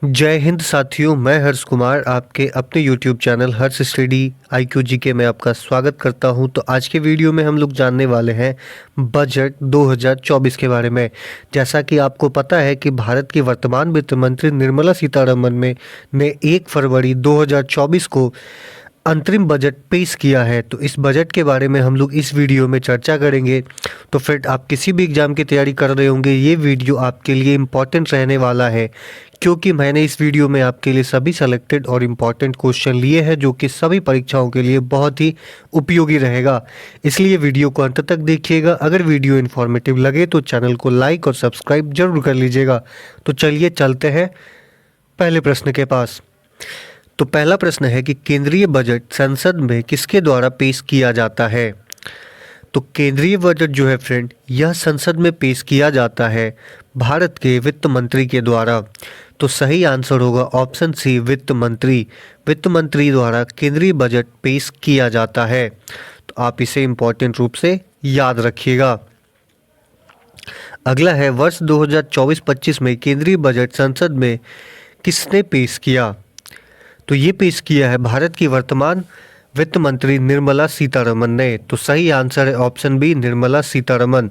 जय हिंद साथियों, मैं हर्ष कुमार आपके अपने YouTube चैनल हर्ष स्टडी IQGK में आपका स्वागत करता हूं। तो आज के वीडियो में हम लोग जानने वाले हैं बजट 2024 के बारे में। जैसा कि आपको पता है कि भारत की वर्तमान वित्त मंत्री निर्मला सीतारमण ने 1 फरवरी 2024 को अंतरिम बजट पेश किया है। तो इस बजट के बारे में हम लोग इस वीडियो में चर्चा करेंगे। तो फ्रेंड, आप किसी भी एग्ज़ाम की तैयारी कर रहे होंगे, ये वीडियो आपके लिए इम्पॉर्टेंट रहने वाला है, क्योंकि मैंने इस वीडियो में आपके लिए सभी सेलेक्टेड और इम्पॉर्टेंट क्वेश्चन लिए हैं जो कि सभी परीक्षाओं के लिए बहुत ही उपयोगी रहेगा। इसलिए वीडियो को अंत तक देखिएगा। अगर वीडियो इन्फॉर्मेटिव लगे तो चैनल को लाइक और सब्सक्राइब जरूर कर लीजिएगा। तो चलिए चलते हैं पहले प्रश्न के पास। तो पहला प्रश्न है कि केंद्रीय बजट संसद में किसके द्वारा पेश किया जाता है। तो केंद्रीय बजट जो है फ्रेंड, यह संसद में पेश किया जाता है भारत के वित्त मंत्री के द्वारा। तो सही आंसर होगा ऑप्शन सी, वित्त मंत्री। वित्त मंत्री द्वारा केंद्रीय बजट पेश किया जाता है। तो आप इसे इम्पोर्टेंट रूप से याद रखिएगा। अगला है, वर्ष 2024-25 में केंद्रीय बजट संसद में किसने पेश किया। तो ये पेश किया है भारत की वर्तमान वित्त मंत्री निर्मला सीतारमण ने। तो सही आंसर है ऑप्शन बी, निर्मला सीतारमण।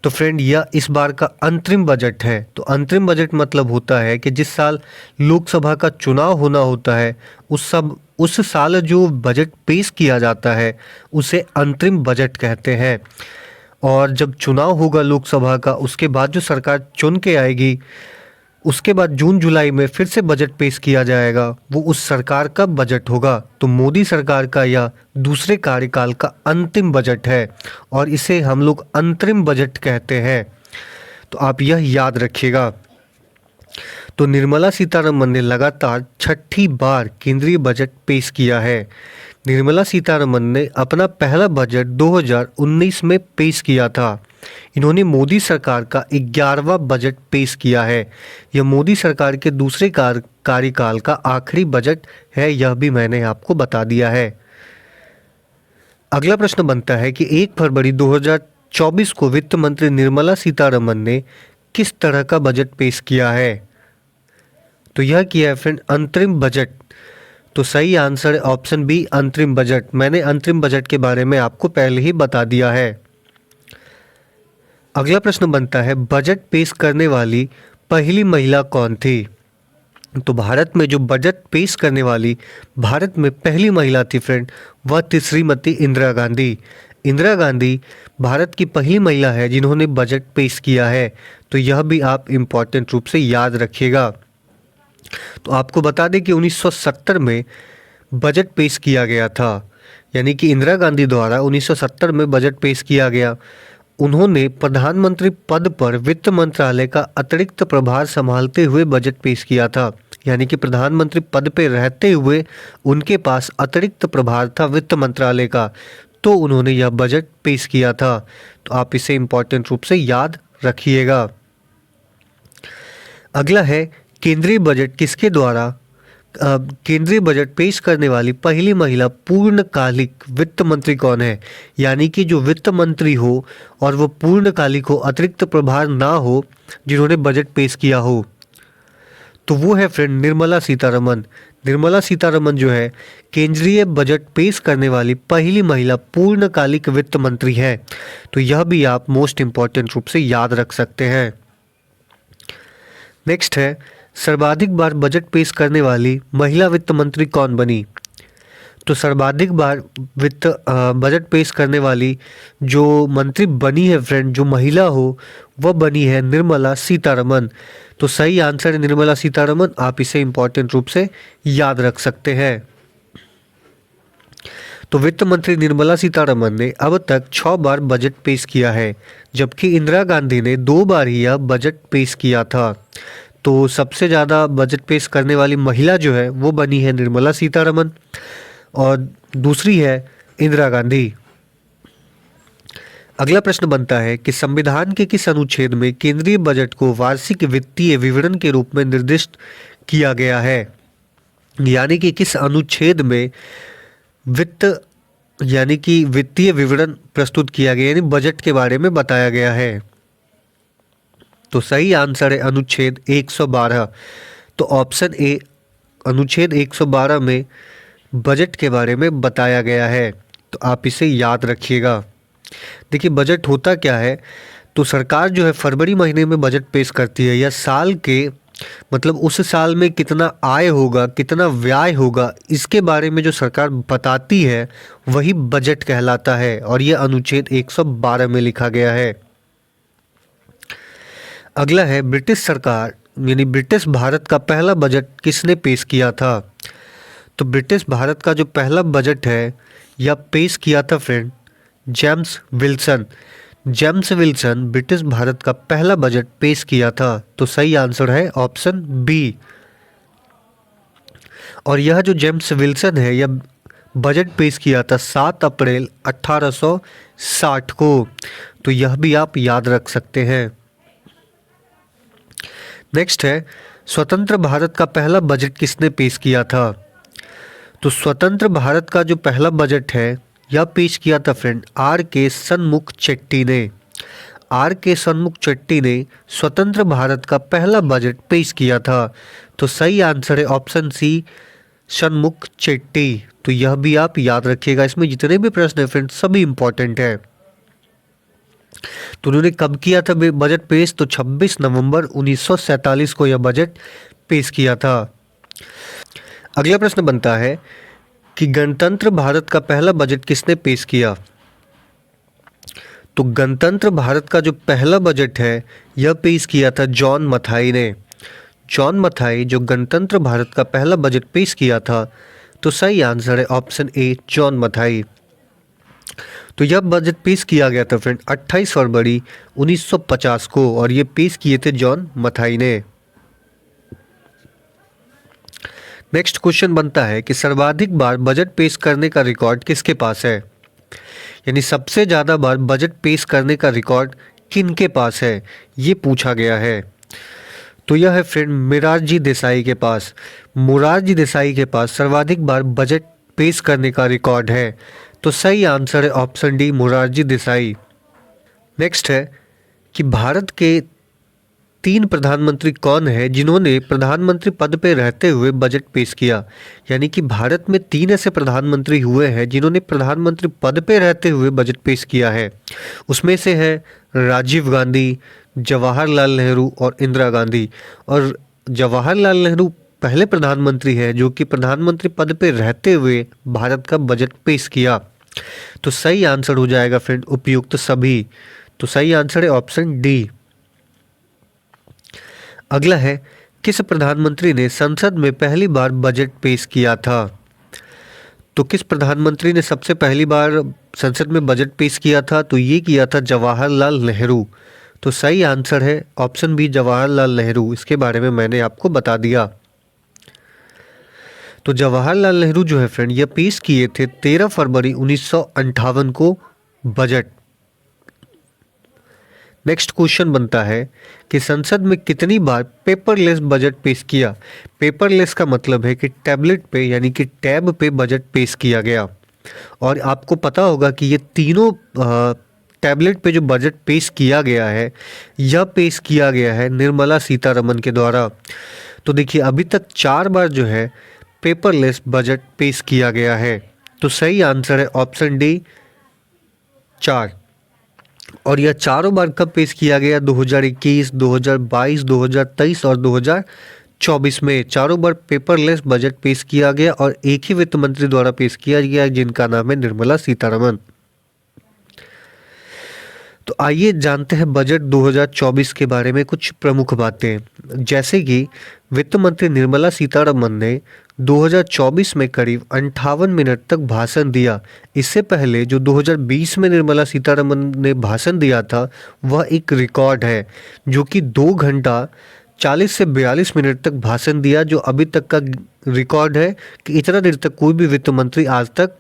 तो फ्रेंड, यह इस बार का अंतरिम बजट है। तो अंतरिम बजट मतलब होता है कि जिस साल लोकसभा का चुनाव होना होता है उस साल जो बजट पेश किया जाता है उसे अंतरिम बजट कहते हैं। और जब चुनाव होगा लोकसभा का, उसके बाद जो सरकार चुन के आएगी, उसके बाद जून जुलाई में फिर से बजट पेश किया जाएगा, वो उस सरकार का बजट होगा। तो मोदी सरकार का यह दूसरे कार्यकाल का अंतिम बजट है और इसे हम लोग अंतरिम बजट कहते हैं। तो आप यह याद रखिएगा। तो निर्मला सीतारमण ने लगातार 6ठी बार केंद्रीय बजट पेश किया है। निर्मला सीतारमण ने अपना पहला बजट 2019 में पेश किया था। इन्होंने मोदी सरकार का 11वां बजट पेश किया है। यह मोदी सरकार के दूसरे कार्यकाल का आखिरी बजट है, यह भी मैंने आपको बता दिया है। अगला प्रश्न बनता है कि 1 फरवरी 2024 को वित्त मंत्री निर्मला सीतारमण ने किस तरह का बजट पेश किया है। तो यह किया है फ्रेंड अंतरिम बजट। तो सही आंसर है ऑप्शन बी, अंतरिम बजट। मैंने अंतरिम बजट के बारे में आपको पहले ही बता दिया है। अगला प्रश्न बनता है, बजट पेश करने वाली पहली महिला कौन थी। तो भारत में जो बजट पेश करने वाली भारत में पहली महिला थी फ्रेंड, वह थी श्रीमती इंदिरा गांधी। इंदिरा गांधी भारत की पहली महिला है जिन्होंने बजट पेश किया है। तो यह भी आप इम्पॉर्टेंट रूप से याद रखिएगा। तो आपको बता दें कि 1970 में बजट पेश किया गया था, यानी कि इंदिरा गांधी द्वारा 1970 में बजट पेश किया गया। उन्होंने प्रधानमंत्री पद पर वित्त मंत्रालय का अतिरिक्त प्रभार संभालते हुए बजट पेश किया था, यानी कि प्रधानमंत्री पद पर रहते हुए उनके पास अतिरिक्त प्रभार था वित्त मंत्रालय का, तो उन्होंने यह बजट पेश किया था। तो आप इसे इम्पोर्टेंट रूप से याद रखिएगा। अगला है, केंद्रीय बजट किसके द्वारा केंद्रीय बजट पेश करने वाली पहली महिला पूर्णकालिक वित्त मंत्री कौन है। यानी कि जो वित्त मंत्री हो और वो पूर्णकालिक हो, अतिरिक्त प्रभार ना हो, जिन्होंने बजट पेश किया हो, तो वो है फ्रेंड निर्मला सीतारमण। निर्मला सीतारमण जो है केंद्रीय बजट पेश करने वाली पहली महिला पूर्णकालिक वित्त मंत्री है। तो यह भी आप मोस्ट इम्पॉर्टेंट रूप से याद रख सकते हैं। नेक्स्ट है, सर्वाधिक बार बजट पेश करने वाली महिला वित्त मंत्री कौन बनी। तो सर्वाधिक बार बजट पेश करने वाली जो मंत्री बनी है फ्रेंड, जो महिला हो, वह बनी है निर्मला सीतारमण। तो सही आंसर है निर्मला सीतारमण। आप इसे इम्पोर्टेंट रूप से याद रख सकते हैं। तो वित्त मंत्री निर्मला सीतारमण ने अब तक 6 बार बजट पेश किया है, जबकि इंदिरा गांधी ने 2 बार ही यह बजट पेश किया था। तो सबसे ज़्यादा बजट पेश करने वाली महिला जो है वो बनी है निर्मला सीतारमण और दूसरी है इंदिरा गांधी। अगला प्रश्न बनता है कि संविधान के किस अनुच्छेद में केंद्रीय बजट को वार्षिक वित्तीय विवरण के रूप में निर्दिष्ट किया गया है। यानी कि किस अनुच्छेद में वित्तीय विवरण प्रस्तुत किया गया, यानी बजट के बारे में बताया गया है। तो सही आंसर है अनुच्छेद 112। तो ऑप्शन ए अनुच्छेद 112 में बजट के बारे में बताया गया है। तो आप इसे याद रखिएगा। देखिए बजट होता क्या है, तो सरकार जो है फरवरी महीने में बजट पेश करती है, या साल के मतलब उस साल में कितना आय होगा, कितना व्यय होगा, इसके बारे में जो सरकार बताती है वही बजट कहलाता है, और यह अनुच्छेद 112 में लिखा गया है। अगला है ब्रिटिश सरकार यानी ब्रिटिश भारत का पहला बजट किसने पेश किया था। तो ब्रिटिश भारत का जो पहला बजट है यह पेश किया था friend James Wilson. James Wilson British Bharat का पहला बजट पेश किया था। तो सही आंसर है ऑप्शन बी। और यह जो जेम्स विल्सन है यह बजट पेश किया था 7 अप्रैल 1860 को। तो यह भी आप याद रख सकते हैं। नेक्स्ट है स्वतंत्र भारत का पहला बजट किसने पेश किया था। तो स्वतंत्र भारत का जो पहला बजट है यह पेश किया था फ्रेंड आर के सन्मुख चेट्टी ने। आर के सन्मुख चेट्टी ने स्वतंत्र भारत का पहला बजट पेश किया था। तो सही आंसर है ऑप्शन सी सन्मुख चेट्टी। तो यह भी आप याद रखिएगा। इसमें जितने भी प्रश्न है फ्रेंड सभी इंपॉर्टेंट है। तो उन्होंने कब किया था बजट पेश, तो 26 नवंबर 1947 को यह बजट पेश किया था। अगला प्रश्न बनता है कि गणतंत्र भारत का पहला बजट किसने पेश किया। तो गणतंत्र भारत का जो पहला बजट है यह पेश किया था जॉन मथाई ने। जॉन मथाई जो गणतंत्र भारत का पहला बजट पेश किया था। तो सही आंसर है ऑप्शन ए जॉन मथाई। तो यह बजट पेश किया गया था फ्रेंड 28 फरवरी 1950 को, और ये पेश किए थे जॉन मथाई ने। नेक्स्ट क्वेश्चन बनता है कि सर्वाधिक बार बजट पेश करने का रिकॉर्ड किसके पास है। यानी सबसे ज़्यादा बार बजट पेश करने का रिकॉर्ड किनके पास है, ये पूछा गया है। तो यह है फ्रेंड मोरारजी देसाई के पास। मोरारजी देसाई के पास सर्वाधिक बार बजट पेश करने का रिकॉर्ड है। तो सही आंसर है option D Morarji Desai. Next है कि भारत के 3 प्रधानमंत्री कौन है जिन्होंने प्रधानमंत्री पद पे रहते हुए बजट पेश किया। यानी कि भारत में 3 ऐसे प्रधानमंत्री हुए हैं जिन्होंने प्रधानमंत्री पद पे रहते हुए बजट पेश किया है। उसमें से है राजीव गांधी, जवाहरलाल नेहरू और इंदिरा गांधी। और जवाहरलाल नेहरू पहले प्रधानमंत्री हैं जो कि प्रधानमंत्री पद पे रहते हुए भारत का बजट पेश किया। तो सही आंसर हो जाएगा फ्रेंड उपयुक्त सभी। तो सही आंसर है ऑप्शन डी। अगला है किस प्रधानमंत्री ने संसद में पहली बार बजट पेश किया था। तो किस प्रधानमंत्री ने सबसे पहली बार संसद में बजट पेश किया था, तो ये किया था जवाहरलाल नेहरू। तो सही आंसर है ऑप्शन बी जवाहरलाल नेहरू। इसके बारे में मैंने आपको बता दिया। तो जवाहरलाल नेहरू जो है फ्रेंड ये पेश किए थे 13 फरवरी 1958 को बजट। नेक्स्ट क्वेश्चन बनता है कि संसद में कितनी बार पेपरलेस बजट पेश किया। पेपरलेस का मतलब है कि टैबलेट पे यानी कि टैब पे बजट पेश किया गया। और आपको पता होगा कि ये तीनों टैबलेट पे जो बजट पेश किया गया है यह पेश किया गया है निर्मला सीतारमन के द्वारा। तो देखिए अभी तक 4 बार जो है पेपरलेस बजट पेश किया गया है। तो सही आंसर है ऑप्शन डी 4। और यह चारों बार कब पेश किया गया, 2021, 2022, 2023 और 2024 में चारों बार पेपरलेस बजट पेश किया गया और एक ही वित्त मंत्री द्वारा पेश किया गया जिनका नाम है निर्मला सीतारमन। तो आइए जानते हैं बजट 2024 के बारे में कुछ प्रमुख बातें। जैसे कि वित्त मंत्री निर्मला सीतारमन ने 2024 में करीब 58 मिनट तक भाषण दिया। इससे पहले जो 2020 में निर्मला सीतारमन ने भाषण दिया था वह एक रिकॉर्ड है जो कि 2 घंटा 40 से 42 मिनट तक भाषण दिया, जो अभी तक का रिकॉर्ड है कि इतना देर तक कोई भी वित्त मंत्री आज तक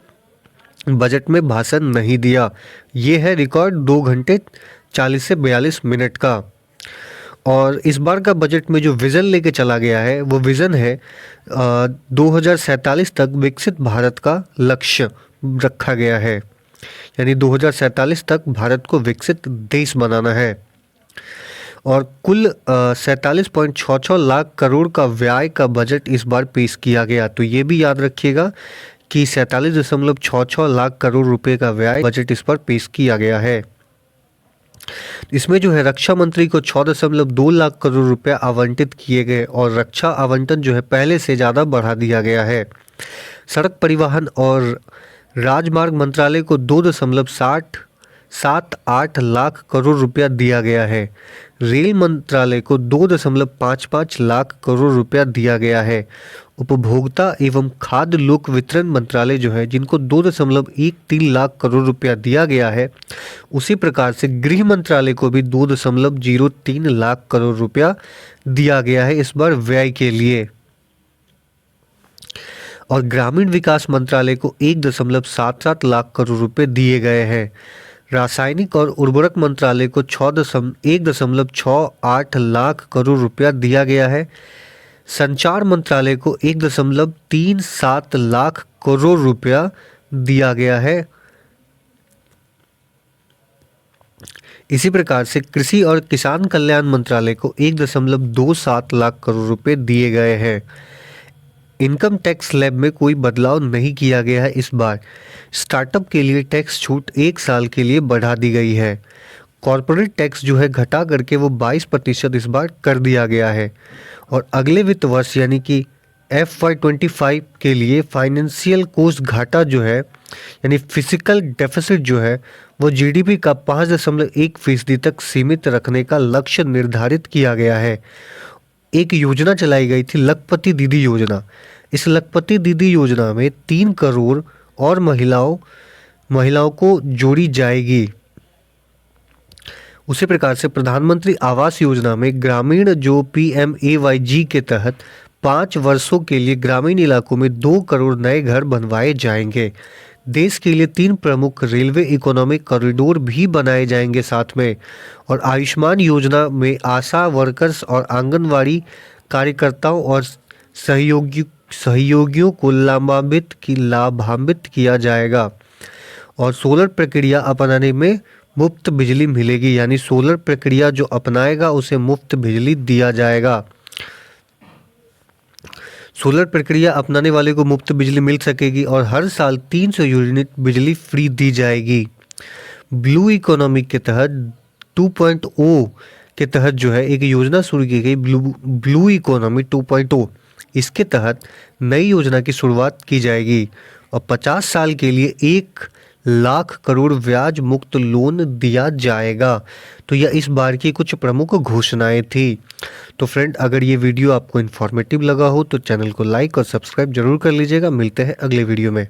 बजट में भाषण नहीं दिया। ये है रिकॉर्ड 2 घंटे 40 से 42 मिनट का। और इस बार का बजट में जो विज़न लेके चला गया है वो विज़न है 2047 तक विकसित भारत का लक्ष्य रखा गया है। यानी 2047 तक भारत को विकसित देश बनाना है। और कुल 47.66 लाख करोड़ का व्यय का बजट इस बार पेश किया गया। तो ये भी याद रखिएगा कि 47.66 लाख करोड़ रुपए का व्यय बजट इस पर पेश किया गया है। इसमें जो है रक्षा मंत्री को 6.2 लाख करोड़ रुपए आवंटित किए गए और रक्षा आवंटन जो है पहले से ज़्यादा बढ़ा दिया गया है। सड़क परिवहन और राजमार्ग मंत्रालय को 2.78 लाख करोड़ रुपया दिया गया है। रेल मंत्रालय को 2.55 लाख करोड़ रुपया दिया गया है। उपभोक्ता एवं खाद्य लोक वितरण मंत्रालय जो है जिनको 2.13 लाख करोड़ रुपया दिया गया है, उसी प्रकार से गृह मंत्रालय को भी 2.03 लाख करोड़ रुपया दिया गया है इस बार व्यय के लिए। और ग्रामीण विकास मंत्रालय को 1.77 लाख करोड़ रुपए दिए गए हैं। रासायनिक और उर्वरक मंत्रालय को 1.68 लाख करोड़ रुपया दिया गया है। संचार मंत्रालय को 1.37 लाख करोड़ रुपया दिया गया है। इसी प्रकार से कृषि और किसान कल्याण मंत्रालय को 1.27 लाख करोड़ रुपए दिए गए हैं। इनकम टैक्स स्लैब में कोई बदलाव नहीं किया गया है इस बार। स्टार्टअप के लिए टैक्स छूट 1 साल के लिए बढ़ा दी गई है। कॉरपोरेट टैक्स जो है घटा करके वो 22% इस बार कर दिया गया है। और अगले वित्त वर्ष यानी कि FY25 के लिए फाइनेंशियल कोस्ट घाटा जो है यानी फिजिकल डेफिसिट जो है वो GDP का 5.1% तक सीमित रखने का लक्ष्य निर्धारित किया गया है। एक योजना चलाई गई थी लखपति दीदी योजना। इस लखपति दीदी योजना में 3 करोड़ और महिलाओं को जोड़ी जाएगी। उसी प्रकार से प्रधानमंत्री आवास योजना में ग्रामीण जो PMAYG के तहत 5 वर्षों के लिए ग्रामीण इलाकों में 2 करोड़ नए घर बनवाए जाएंगे। देश के लिए 3 प्रमुख रेलवे इकोनॉमिक कॉरिडोर भी बनाए जाएंगे साथ में। और आयुष्मान योजना में आशा वर्कर्स और आंगनवाड़ी कार्यकर्ताओं और सहयोगियों को लाभान्वित किया जाएगा। और सोलर प्रक्रिया अपनाने में मुफ्त बिजली मिलेगी, यानी सोलर प्रक्रिया जो अपनाएगा उसे मुफ्त बिजली दिया जाएगा। सोलर प्रक्रिया अपनाने वाले को मुफ्त बिजली मिल सकेगी और हर साल 300 यूनिट बिजली फ्री दी जाएगी। ब्लू इकोनॉमी के तहत 2.0 के तहत जो है एक योजना शुरू की गई, ब्लू इकोनॉमी 2.0। इसके तहत नई योजना की शुरुआत की जाएगी और 50 साल के लिए 1 लाख करोड़ ब्याज मुक्त लोन दिया जाएगा। तो यह इस बार की कुछ प्रमुख घोषणाएं थी। तो फ्रेंड, अगर ये वीडियो आपको इन्फॉर्मेटिव लगा हो तो चैनल को लाइक और सब्सक्राइब जरूर कर लीजिएगा। मिलते हैं अगले वीडियो में।